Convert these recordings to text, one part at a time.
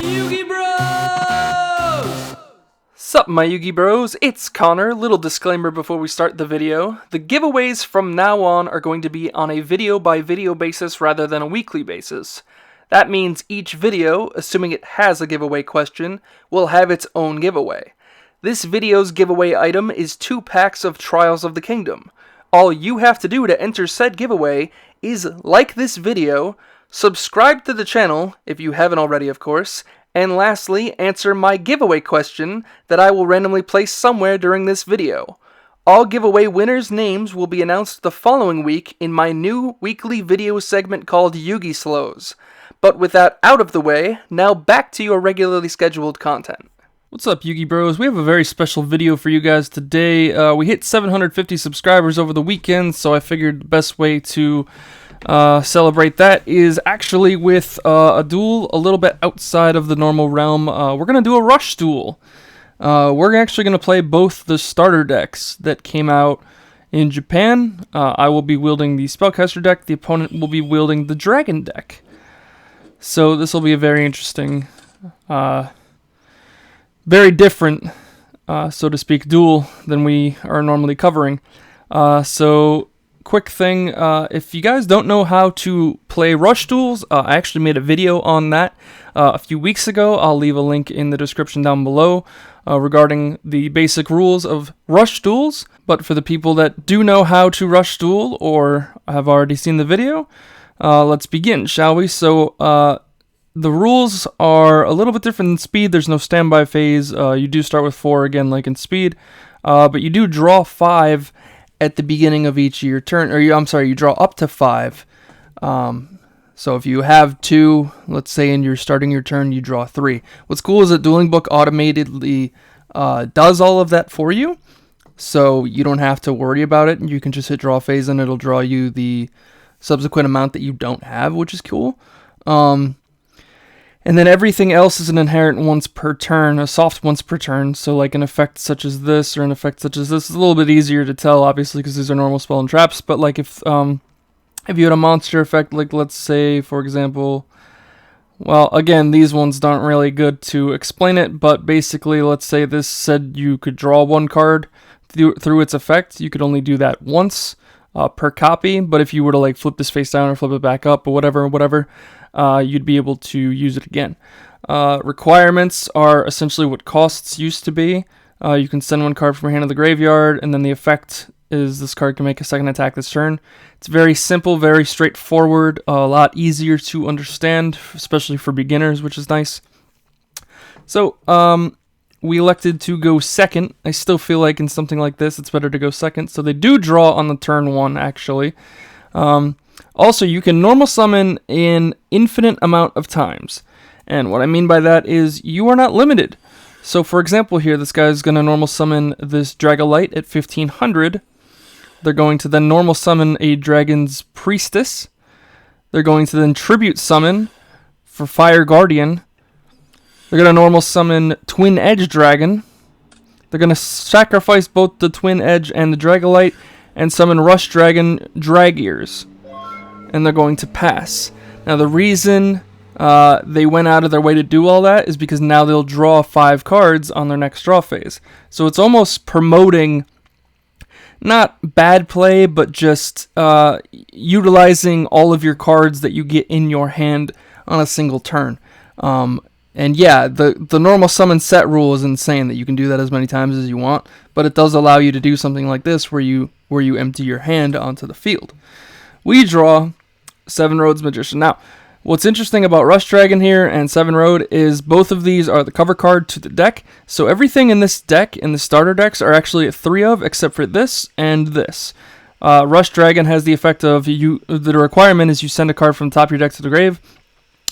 Yugi Bros! Sup my Yugi Bros, it's Connor. Little disclaimer before we start the video. The giveaways from now on are going to be on a video by video basis rather than a weekly basis. That means each video, assuming it has a giveaway question, will have its own giveaway. This video's giveaway item is 2 packs of Trials of the Kingdom. All you have to do to enter said giveaway is like this video, subscribe to the channel, if you haven't already of course, and lastly, answer my giveaway question that I will randomly place somewhere during this video. All giveaway winners' names will be announced the following week in my new weekly video segment called Yugi Slows. But with that out of the way, now back to your regularly scheduled content. What's up, Yugi Bros? We have a very special video for you guys today. We hit 750 subscribers over the weekend, so I figured the best way to celebrate that is actually with a duel a little bit outside of the normal realm. We're going to do a Rush Duel. We're actually going to play both the starter decks that came out in Japan. I will be wielding the Spellcaster deck. The opponent will be wielding the Dragon deck. So this will be a very interesting, very different, so to speak, duel than we are normally covering. So, quick thing, if you guys don't know how to play Rush Duels, I actually made a video on that a few weeks ago. I'll leave a link in the description down below regarding the basic rules of Rush Duels. But for the people that do know how to Rush Duel or have already seen the video, let's begin, shall we? So, the rules are a little bit different than Speed. There's no standby phase. You do start with 4 again, like in Speed, but you do draw 5 at the beginning of each of your turn. Or you draw up to 5. So if you have 2, let's say, and you're starting your turn, you draw 3. What's cool is that Dueling Book automatically does all of that for you, so you don't have to worry about it. You can just hit draw phase, and it'll draw you the subsequent amount that you don't have, which is cool. And then everything else is an inherent once per turn, a soft once per turn. So like an effect such as this or an effect such as this is a little bit easier to tell, obviously, because these are normal spell and traps. But like if you had a monster effect, like let's say, for example, well, again, these ones aren't really good to explain it, but basically, let's say this said you could draw 1 card through its effect. You could only do that once per copy, but if you were to like flip this face down or flip it back up or whatever, you'd be able to use it again. Requirements are essentially what costs used to be. You can send 1 card from your hand to the graveyard, and then the effect is this card can make a second attack this turn. It's very simple, very straightforward, a lot easier to understand, especially for beginners, which is nice. So, we elected to go second. I still feel like in something like this, it's better to go second. So they do draw on the turn 1, actually. Also, you can normal summon an infinite amount of times. And what I mean by that is you are not limited. So, for example, here, this guy's going to normal summon this Dragolite at 1500. They're going to then normal summon a Dragon's Priestess. They're going to then tribute summon for Fire Guardian. They're going to normal summon Twin Edge Dragon. They're going to sacrifice both the Twin Edge and the Dragolite and summon Rush Dragon Drag Ears. And they're going to pass. Now the reason they went out of their way to do all that is because now they'll draw 5 cards on their next draw phase. So it's almost promoting not bad play, but just utilizing all of your cards that you get in your hand on a single turn. And yeah, the normal summon set rule is insane that you can do that as many times as you want, but it does allow you to do something like this where you empty your hand onto the field. We draw 7 Roads Magician. Now, what's interesting about Rush Dragon here and 7 Road is both of these are the cover card to the deck. So everything in this deck, in the starter decks, are actually 3 of, except for this and this. Rush Dragon has the effect of the requirement is you send a card from the top of your deck to the grave,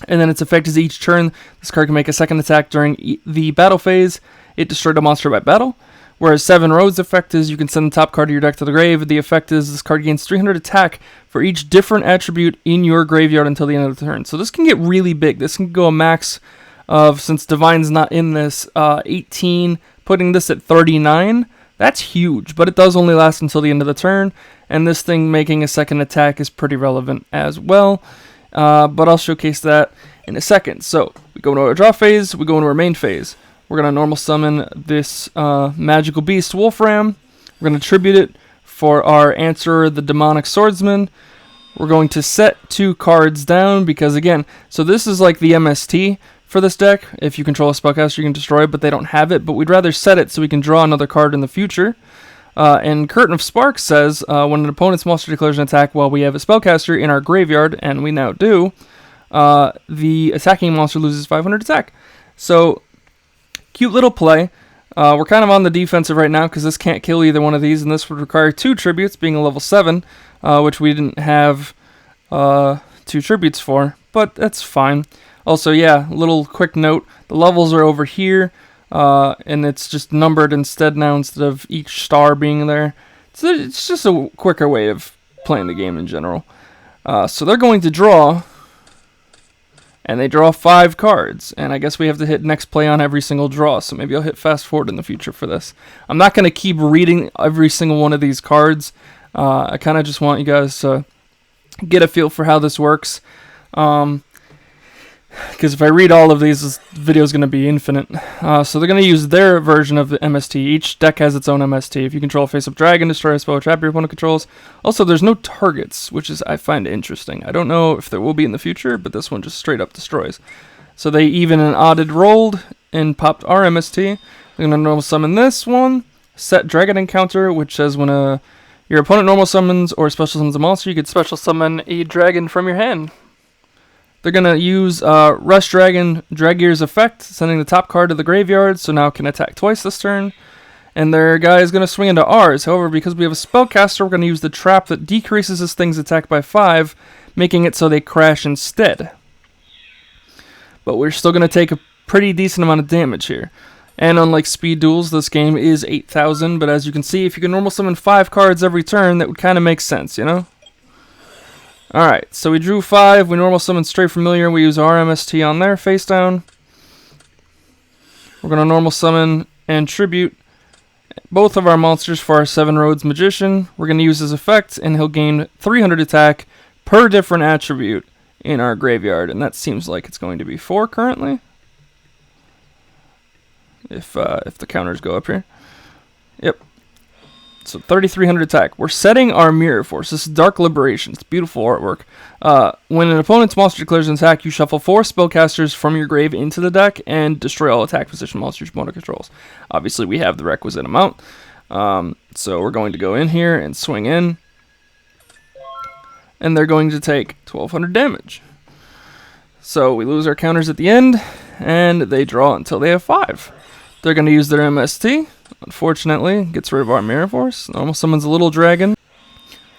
and then its effect is each turn, this card can make a second attack during the battle phase. It destroyed a monster by battle. Whereas 7 Roads' effect is you can send the top card of your deck to the grave. The effect is this card gains 300 attack for each different attribute in your graveyard until the end of the turn. So this can get really big. This can go a max of, since Divine's not in this, 18, putting this at 39. That's huge, but it does only last until the end of the turn. And this thing making a second attack is pretty relevant as well. But I'll showcase that in a second. So, We go into our draw phase, we go into our main phase. We're going to normal summon this magical beast Wolfram. We're going to tribute it for our Answerer, the Demonic Swordsman. We're going to set 2 cards down because, again, so this is like the MST for this deck. If you control a spellcaster, you can destroy it, but they don't have it. But we'd rather set it so we can draw another card in the future. And Curtain of Sparks says, when an opponent's monster declares an attack while we have a spellcaster in our graveyard, and we now do, the attacking monster loses 500 attack. So, cute little play. We're kind of on the defensive right now because this can't kill either one of these, and this would require 2 tributes, being a level 7, which we didn't have 2 tributes for, but that's fine. Also, yeah, little quick note, the levels are over here, and it's just numbered instead of each star being there. So it's just a quicker way of playing the game in general. So they're going to draw, and they draw 5 cards, and I guess we have to hit next play on every single draw, so maybe I'll hit fast forward in the future for this. I'm not going to keep reading every single one of these cards. I kind of just want you guys to get a feel for how this works. Because if I read all of these, this video is going to be infinite. So they're going to use their version of the MST. Each deck has its own MST. If you control a face-up dragon, destroy a spell or trap your opponent controls. Also, there's no targets, which is I find interesting. I don't know if there will be in the future, but this one just straight up destroys. So they even and odded rolled and popped our MST. They're going to normal summon this one. Set dragon encounter, which says when your opponent normal summons or special summons a monster, you could special summon a dragon from your hand. They're going to use Rush Dragon Draggear's effect, sending the top card to the graveyard, so now it can attack twice this turn. And their guy is going to swing into ours. However, because we have a Spellcaster, we're going to use the trap that decreases this thing's attack by 5, making it so they crash instead. But we're still going to take a pretty decent amount of damage here. And unlike Speed Duels, this game is 8,000, but as you can see, if you can normal summon 5 cards every turn, that would kind of make sense, you know? Alright, so we drew 5, we normal summon Stray Familiar, we use our MST on there, face down. We're going to normal summon and tribute both of our monsters for our 7 Roads Magician. We're going to use his effect, and he'll gain 300 attack per different attribute in our graveyard, and that seems like it's going to be 4 currently. If the counters go up here. Yep. So 3,300 attack. We're setting our Mirror Force. This is Dark Liberation. It's beautiful artwork. When an opponent's monster declares an attack, you shuffle 4 spellcasters from your grave into the deck and destroy all attack position monsters your opponent controls. Obviously, we have the requisite amount. So we're going to go in here and swing in. And they're going to take 1,200 damage. So we lose our counters at the end, and they draw until they have 5. They're going to use their MST. Unfortunately, gets rid of our Mirror Force. Normal summons a little dragon.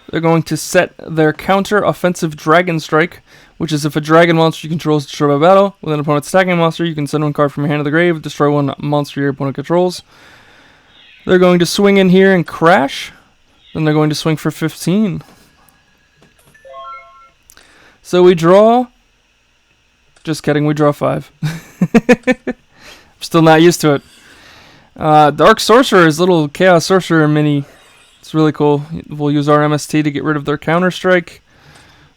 They're going to set their counter offensive Dragon Strike, which is if a dragon monster you control is destroyed by battle with an opponent's attacking monster, you can send 1 card from your hand to the grave, destroy 1 monster your opponent controls. They're going to swing in here and crash. Then they're going to swing for 15. So we draw. Just kidding, we draw 5. I'm still not used to it. Dark Sorcerer is little Chaos Sorcerer mini. It's really cool. We'll use our MST to get rid of their Counter Strike.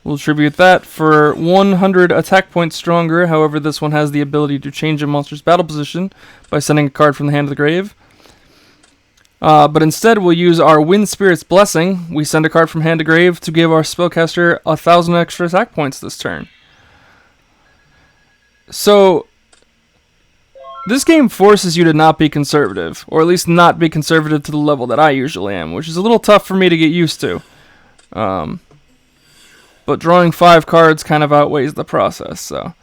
We'll tribute that for 100 attack points stronger. However, this one has the ability to change a monster's battle position by sending a card from the hand to the grave. But instead, we'll use our Wind Spirit's Blessing. We send a card from hand to grave to give our spellcaster 1,000 extra attack points this turn. So this game forces you to not be conservative, or at least not be conservative to the level that I usually am, which is a little tough for me to get used to. But drawing 5 cards kind of outweighs the process. So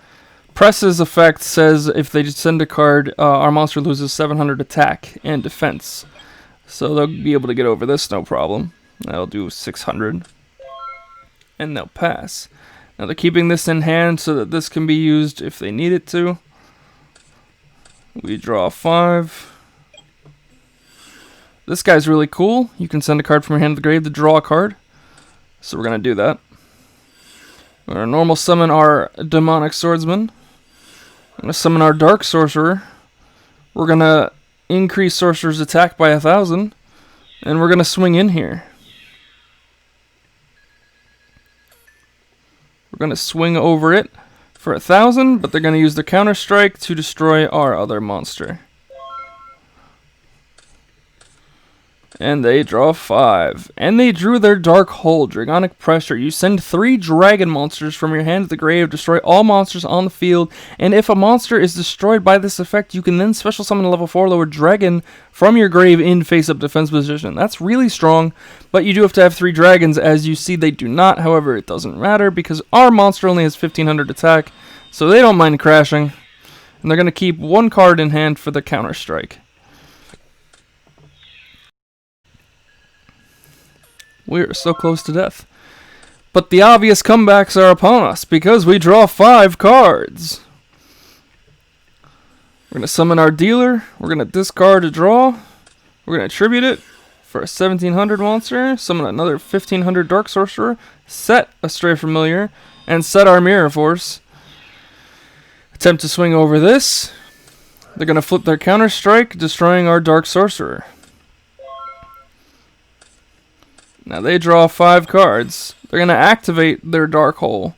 Press's effect says if they just send a card, our monster loses 700 attack and defense. So they'll be able to get over this no problem. That'll do 600. And they'll pass. Now they're keeping this in hand so that this can be used if they need it to. We draw 5. This guy's really cool. You can send a card from your hand to the grave to draw a card. So we're going to do that. We're going to normal summon our Demonic Swordsman. I'm going to summon our Dark Sorcerer. We're going to increase Sorcerer's attack by 1,000. And we're going to swing in here. We're going to swing over it for 1,000, but they're going to use the counter strike to destroy our other monster. And they draw 5. And they drew their Dark Hole, Dragonic Pressure. You send 3 dragon monsters from your hand to the grave, destroy all monsters on the field, and if a monster is destroyed by this effect, you can then special summon a level 4 lower dragon from your grave in face-up defense position. That's really strong, but you do have to have 3 dragons. As you see, they do not. However, it doesn't matter because our monster only has 1,500 attack, so they don't mind crashing. And they're going to keep 1 card in hand for the counter strike. We're so close to death. But the obvious comebacks are upon us because we draw 5 cards. We're going to summon our dealer. We're going to discard a draw. We're going to tribute it for a 1,700 monster. Summon another 1,500 Dark Sorcerer. Set a Stray Familiar. And set our Mirror Force. Attempt to swing over this. They're going to flip their counter strike, destroying our Dark Sorcerer. Now they draw 5 cards. They're going to activate their Dark Hole,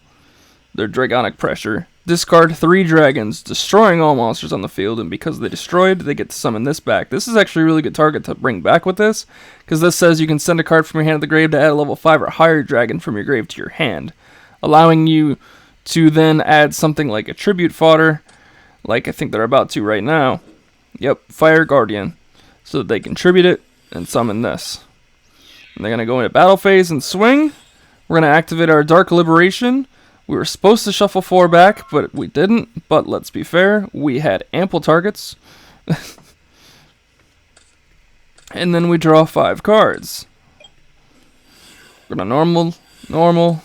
their Dragonic Pressure, discard 3 dragons, destroying all monsters on the field, and because they destroyed, they get to summon this back. This is actually a really good target to bring back with this, because this says you can send a card from your hand to the grave to add a level 5 or higher dragon from your grave to your hand, allowing you to then add something like a tribute fodder, like I think they're about to right now. Yep, Fire Guardian, so that they can tribute it and summon this. And they're going to go into battle phase and swing. We're going to activate our Dark Liberation. We were supposed to shuffle 4 back, but we didn't. But let's be fair, we had ample targets. And then we draw 5 cards. We're going to normal,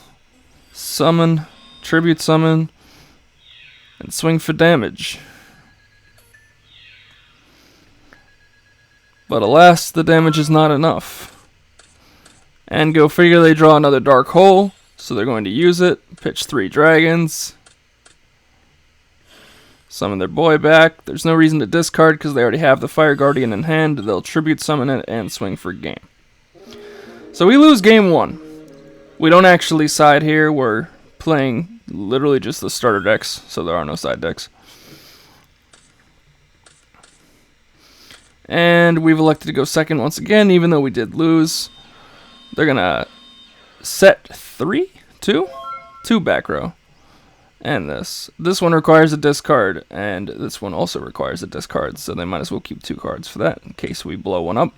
summon, tribute summon, and swing for damage. But alas, the damage is not enough. And go figure, they draw another Dark Hole, so they're going to use it, pitch 3 dragons, summon their boy back. There's no reason to discard because they already have the Fire Guardian in hand. They'll tribute summon it and swing for game. So we lose game 1. We don't actually side here, we're playing literally just the starter decks, so there are no side decks. And we've elected to go second once again, even though we did lose. They're going to set 2 back row. And this one requires a discard, and this one also requires a discard, so they might as well keep 2 cards for that in case we blow one up.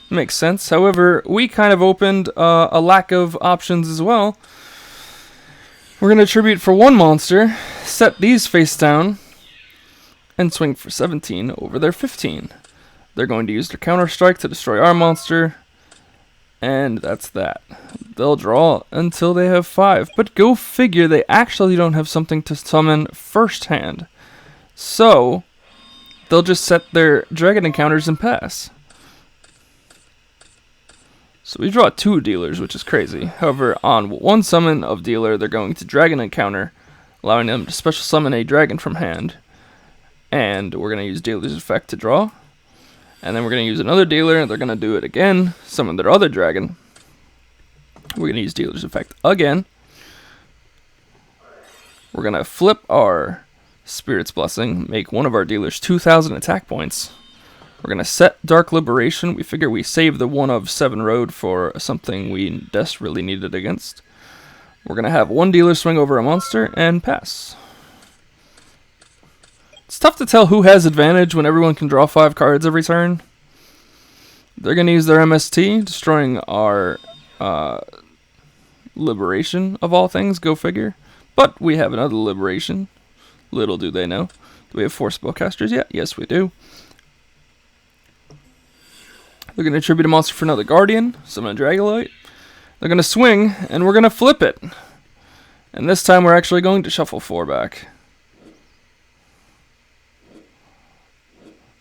Makes sense. However, we kind of opened a lack of options as well. We're going to tribute for 1 monster, set these face down, and swing for 17 over their 15. They're going to use their counter strike to destroy our monster. And that's that. They'll draw until they have 5. But go figure, they actually don't have something to summon first hand. So, they'll just set their dragon encounters and pass. So we draw 2 dealers, which is crazy. However, on 1 summon of dealer, they're going to dragon encounter, allowing them to special summon a dragon from hand. And we're going to use dealer's effect to draw. And then we're going to use another dealer, and they're going to do it again, summon their other dragon. We're going to use dealer's effect again. We're going to flip our Spirit's Blessing, make one of our dealers 2,000 attack points. We're going to set Dark Liberation. We figure we save the 1 of 7 road for something we desperately needed against. We're going to have 1 dealer swing over a monster and pass. It's tough to tell who has advantage when everyone can draw 5 cards every turn. They're going to use their MST, destroying our Liberation, of all things, go figure. But we have another Liberation. Little do they know. Do we have 4 Spellcasters yet? Yes, we do. They're going to tribute a monster for another Guardian, summon a Dragolite. They're going to swing, and we're going to flip it. And this time we're actually going to shuffle 4 back.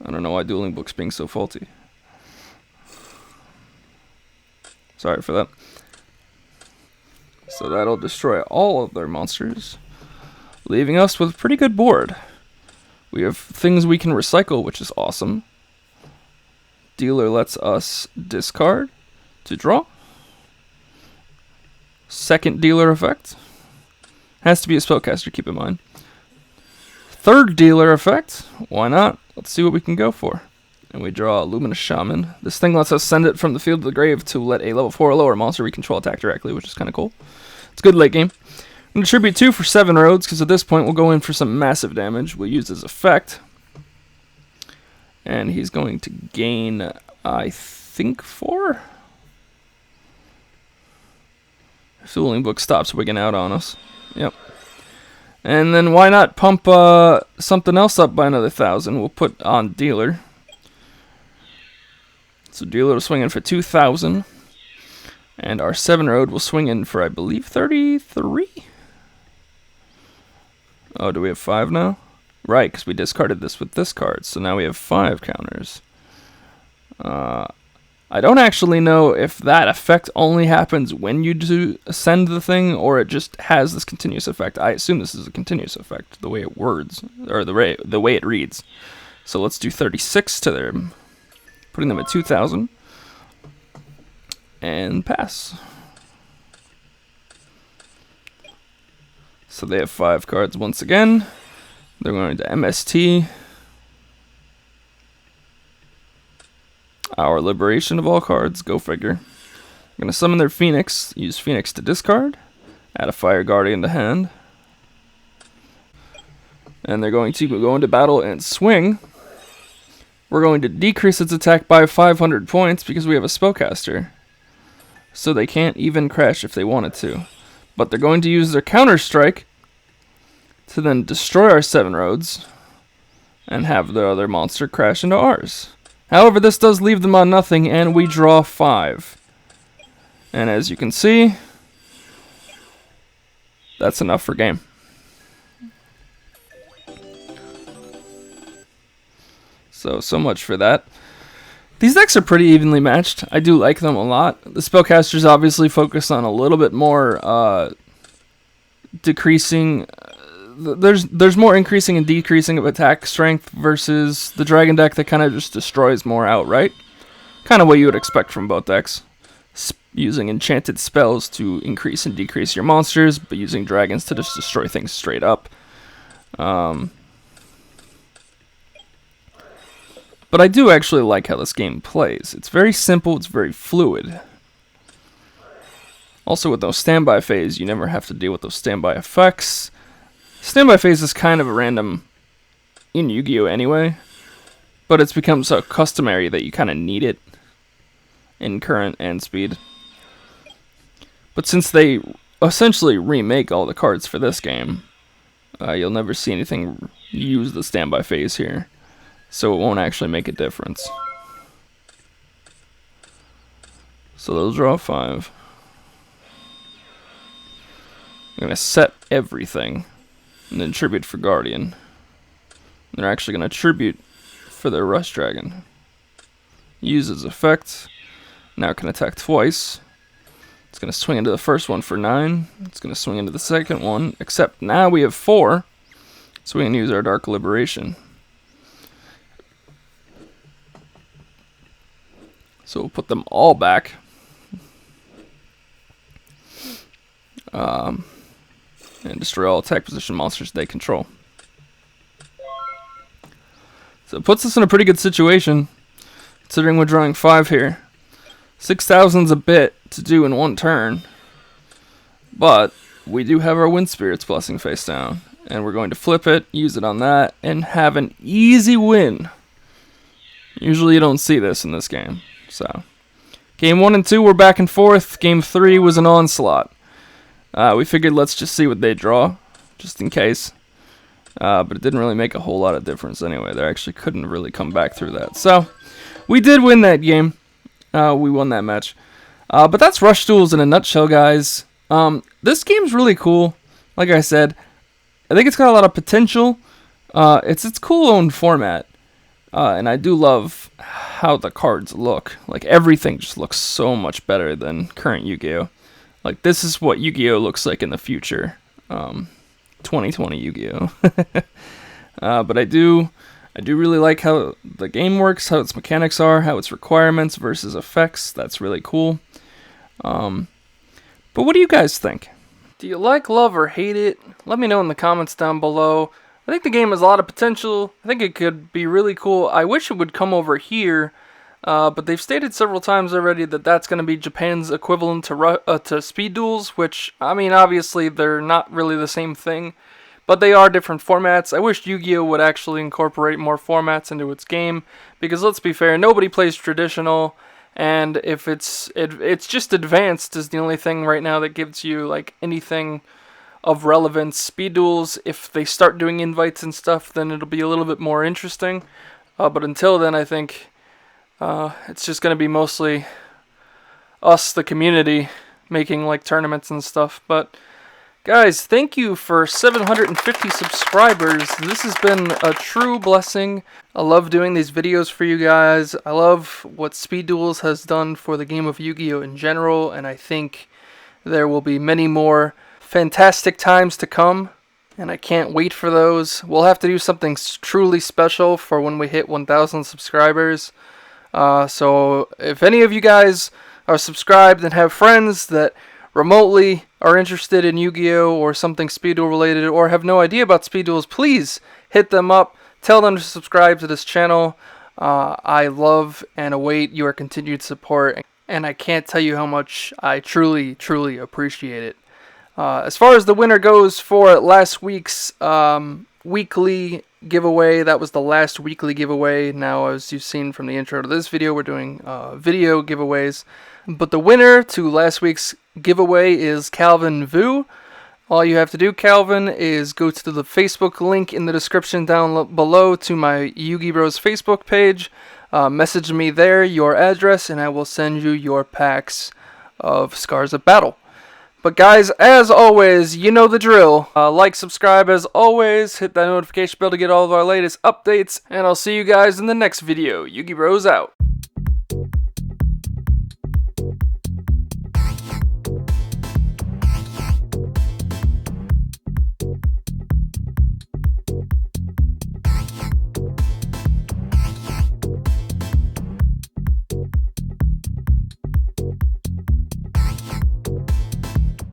I don't know why Dueling Book's being so faulty. Sorry for that. So that'll destroy all of their monsters, leaving us with a pretty good board. We have things we can recycle, which is awesome. Dealer lets us discard to draw. Second dealer effect. Has to be a spellcaster, keep in mind. Third dealer effect. Why not? Let's see what we can go for. And we draw a Luminous Shaman. This thing lets us send it from the field to the grave to let a level 4 or lower monster we control attack directly, which is kind of cool. It's good late game. I'm going to tribute 2 for 7 roads, because at this point we'll go in for some massive damage. We'll use his effect. And he's going to gain, I think, 4? Dueling Book stops wigging out on us. Yep. And then why not pump something else up by another 1,000? We'll put on Dealer. So Dealer will swing in for 2,000. And our 7 road will swing in for, I believe, 33? Oh, do we have 5 now? Right, because we discarded this with this card. So now we have 5 counters. I don't actually know if that effect only happens when you do send the thing, or it just has this continuous effect. I assume this is a continuous effect, the way it words, or the way it reads. So let's do 36 to them, putting them at 2,000, and pass. So they have 5 cards once again. They're going to MST. Our Liberation of all cards, go figure. I'm going to summon their Phoenix, use Phoenix to discard, add a Fire Guardian to hand. And they're going to go into battle and swing. We're going to decrease its attack by 500 points because we have a Spellcaster. So they can't even crash if they wanted to. But they're going to use their Counter Strike to then destroy our 7 roads and have the other monster crash into ours. However, this does leave them on nothing, and we draw 5. And as you can see, that's enough for game. So much for that. These decks are pretty evenly matched. I do like them a lot. The Spellcasters obviously focus on a little bit more decreasing. There's more increasing and decreasing of attack strength versus the Dragon deck that kind of just destroys more outright. Kind of what you would expect from both decks. Using enchanted spells to increase and decrease your monsters, but using dragons to just destroy things straight up. But I do actually like how this game plays. It's very simple, it's very fluid. Also with those standby phase, you never have to deal with those standby effects. Standby phase is kind of a random in Yu-Gi-Oh! Anyway, but it's become so customary that you kind of need it in current and speed. But since they essentially remake all the cards for this game, you'll never see anything use the standby phase here, so it won't actually make a difference. So they'll draw 5. I'm going to set everything. And then tribute for Guardian. They're actually going to tribute for their Rush Dragon. Uses effect. Now it can attack twice. It's going to swing into the first one for 9. It's going to swing into the second one. Except now we have 4. So we can use our Dark Liberation. So we'll put them all back. And destroy all attack position monsters they control. So it puts us in a pretty good situation, considering we're drawing 5 here. 6,000's a bit to do in one turn, but we do have our Wind Spirit's Blessing face down, and we're going to flip it, use it on that, and have an easy win. Usually you don't see this in this game. So, game 1 and 2 were back and forth. Game 3 was an onslaught. We figured let's just see what they draw, just in case. But it didn't really make a whole lot of difference anyway. They actually couldn't really come back through that. So, we did win that game. We won that match. But that's Rush Duels in a nutshell, guys. This game's really cool. Like I said, I think it's got a lot of potential. It's its cool own format. And I do love how the cards look. Like, everything just looks so much better than current Yu-Gi-Oh! Like, this is what Yu-Gi-Oh! Looks like in the future. 2020 Yu-Gi-Oh! But I do really like how the game works, how its mechanics are, how its requirements versus effects. That's really cool. But what do you guys think? Do you like, love, or hate it? Let me know in the comments down below. I think the game has a lot of potential. I think it could be really cool. I wish it would come over here, but they've stated several times already that that's going to be Japan's equivalent to Speed Duels, which, I mean, obviously they're not really the same thing, but they are different formats. I wish Yu-Gi-Oh! Would actually incorporate more formats into its game, because let's be fair, nobody plays traditional. And if it's just advanced is the only thing right now that gives you like anything of relevance. Speed Duels, if they start doing invites and stuff, then it'll be a little bit more interesting. But until then, I think it's just going to be mostly us, the community, making like tournaments and stuff. But guys, thank you for 750 subscribers. This has been a true blessing. I love doing these videos for you guys. I love what Speed Duels has done for the game of Yu-Gi-Oh! In general, and I think there will be many more fantastic times to come, and I can't wait for those. We'll have to do something truly special for when we hit 1,000 subscribers. So if any of you guys are subscribed and have friends that remotely are interested in Yu-Gi-Oh! Or something Speed Duel related, or have no idea about Speed Duels, please hit them up. Tell them to subscribe to this channel. I love and await your continued support, and I can't tell you how much I truly, truly appreciate it. As far as the winner goes for last week's weekly giveaway, that was the last weekly giveaway. Now, as you've seen from the intro to this video, we're doing video giveaways. But the winner to last week's giveaway is Calvin Vu. All you have to do, Calvin, is go to the Facebook link in the description down below to my Yu-Gi Bros Facebook page. Message me there your address, and I will send you your packs of Scars of Battle. But guys, as always, you know the drill. Like, subscribe as always, hit that notification bell to get all of our latest updates, and I'll see you guys in the next video. Yu-Gi Bros out.